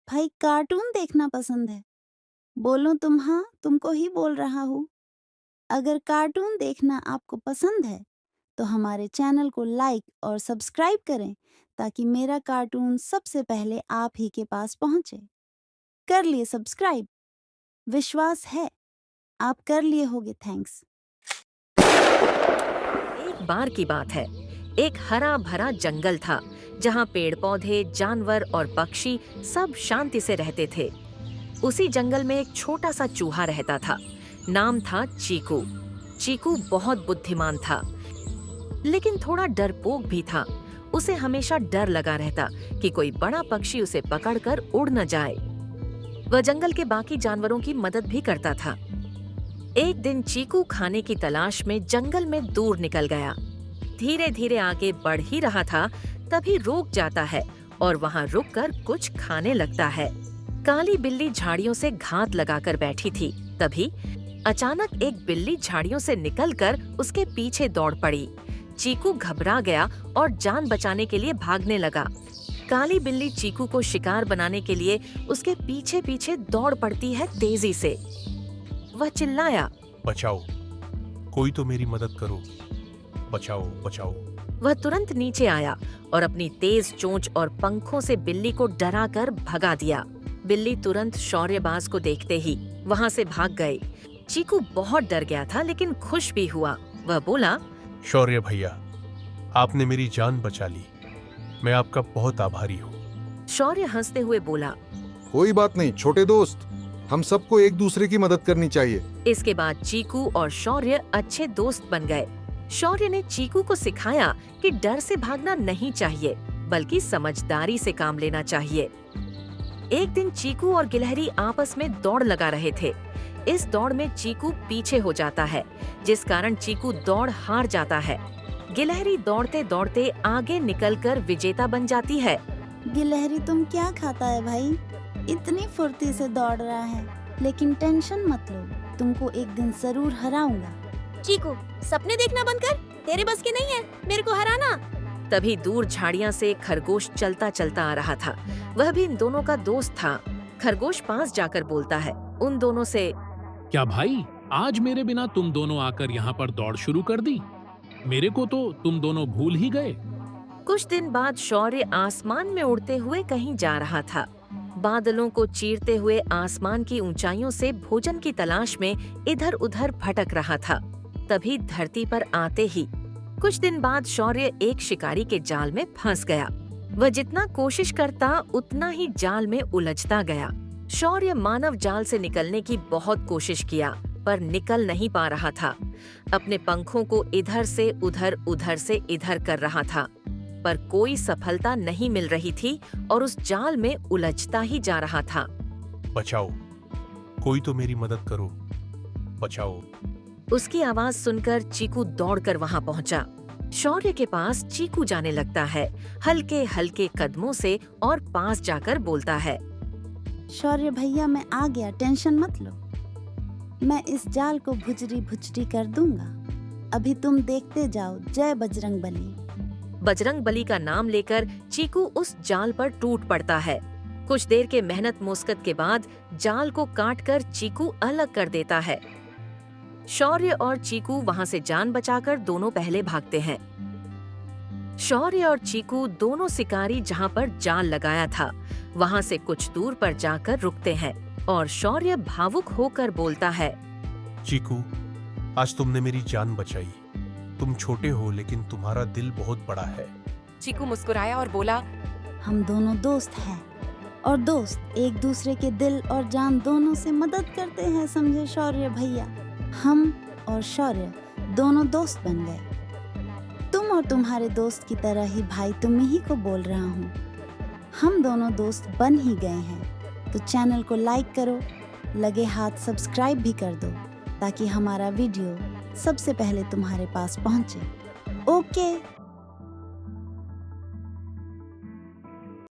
भाई कार्टून देखना पसंद है। बोलूं तुम हाँ, तुमको ही बोल रहा हूँ। अगर कार्टून देखना आपको पसंद है तो हमारे चैनल को लाइक और सब्सक्राइब करें ताकि मेरा कार्टून सबसे पहले आप ही के पास पहुंचे। कर लिए सब्सक्राइब? विश्वास है आप कर लिए होगे। थैंक्स। एक बार की बात है। एक हरा भरा जंगल था जहाँ पेड़ पौधे, जानवर और पक्षी सब शांति से रहते थे। उसी जंगल में एक छोटा सा चूहा रहता था। नाम था चीकू। चीकू बहुत बुद्धिमान था, लेकिन थोड़ा डरपोक भी था। उसे हमेशा डर लगा रहता कि कोई बड़ा पक्षी उसे पकड़कर उड़ न जाए। वह जंगल के बाकी जानवरों की मदद भी करता था। एक दिन चीकू खाने की तलाश में जंगल में दूर निकल गया। धीरे धीरे आगे बढ़ ही रहा था, तभी रुक जाता है और वहाँ रुककर कुछ खाने लगता है। काली बिल्ली झाड़ियों से घात लगाकर बैठी थी। तभी अचानक एक बिल्ली झाड़ियों से निकलकर उसके पीछे दौड़ पड़ी। चीकू घबरा गया और जान बचाने के लिए भागने लगा। काली बिल्ली चीकू को शिकार बनाने के लिए उसके पीछे पीछे दौड़ पड़ती है तेजी से। वह चिल्लाया, बचाओ, कोई तो मेरी मदद करो, बचाओ बचाओ। वह तुरंत नीचे आया और अपनी तेज चोंच और पंखों से बिल्ली को डराकर भगा दिया। बिल्ली तुरंत शौर्यबाज को देखते ही वहां से भाग गई। चीकू बहुत डर गया था, लेकिन खुश भी हुआ। वह बोला, शौर्य भैया, आपने मेरी जान बचा ली। मैं आपका बहुत आभारी हूँ। शौर्य हंसते हुए बोला, कोई बात नहीं छोटे दोस्त, हम सबको एक दूसरे की मदद करनी चाहिए। इसके बाद चीकू और शौर्य अच्छे दोस्त बन गए। शौर्य ने चीकू को सिखाया कि डर से भागना नहीं चाहिए, बल्कि समझदारी से काम लेना चाहिए। एक दिन चीकू और गिलहरी आपस में दौड़ लगा रहे थे। इस दौड़ में चीकू पीछे हो जाता है, जिस कारण चीकू दौड़ हार जाता है। गिलहरी दौड़ते दौड़ते आगे निकलकर विजेता बन जाती है। गिलहरी तुम क्या खाता है भाई? इतनी फुर्ती से दौड़ रहा है। लेकिन टेंशन मत लो, तुमको एक दिन जरूर हराऊंगा। चीकू, सपने देखना बंद कर, तेरे बस की नहीं है मेरे को हराना। तभी दूर झाड़ियां से खरगोश चलता चलता आ रहा था। वह भी इन दोनों का दोस्त था। खरगोश पास जाकर बोलता है उन दोनों से, क्या भाई, आज मेरे बिना तुम दोनों आकर यहाँ पर दौड़ शुरू कर दी? मेरे को तो तुम दोनों भूल ही गए। कुछ दिन बाद शौर्य आसमान में उड़ते हुए कहीं जा रहा था। बादलों को चीरते हुए आसमान की ऊंचाइयों से भोजन की तलाश में इधर उधर भटक रहा था। तभी धरती पर आते ही कुछ दिन बाद शौर्य एक शिकारी के जाल में फंस गया। वह जितना कोशिश करता उतना ही जाल में उलझता गया। शौर्य मानव जाल से निकलने की बहुत कोशिश किया, पर निकल नहीं पा रहा था। अपने पंखों को इधर से उधर, उधर से इधर कर रहा था, पर कोई सफलता नहीं मिल रही थी और उस जाल में उलझता ही जा रहा था। बचाओ, कोई तो मेरी मदद करो, बचाओ। उसकी आवाज सुनकर चीकू दौड़कर वहां पहुंचा। शौर्य के पास चीकू जाने लगता है, हल्के हल्के कदमों से, और पास जाकर बोलता है, शौर्य भैया मैं आ गया, टेंशन मत लो। मैं इस जाल को भुजरी भुजरी कर दूंगा। अभी तुम देखते जाओ। जय बजरंग बली। बजरंग बली का नाम लेकर चीकू उस जाल पर टूट पड़ता है। कुछ देर के मेहनत मुस्कत के बाद जाल को काटकर चीकू अलग कर देता है। शौर्य और चीकू वहां से जान बचाकर दोनों पहले भागते हैं। शौर्य और चीकू दोनों शिकारी जहां पर जाल लगाया था वहां से कुछ दूर पर जाकर रुकते हैं और शौर्य भावुक होकर बोलता है, चीकू, आज तुमने मेरी जान बचाई। तुम छोटे हो लेकिन तुम्हारा दिल बहुत बड़ा है। चीकू मुस्कुराया और बोला, हम दोनों दोस्त हैं और दोस्त एक दूसरे के दिल और जान दोनों से मदद करते हैं, समझे शौर्य भैया? हम और शौर्य दोनों दोस्त बन गए। तुम और तुम्हारे दोस्त की तरह ही भाई तुम ही को बोल रहा हूँ। हम दोनों दोस्त बन ही गए हैं। तो चैनल को लाइक करो, लगे हाथ सब्सक्राइब भी कर दो ताकि हमारा वीडियो सबसे पहले तुम्हारे पास पहुंचे। ओके।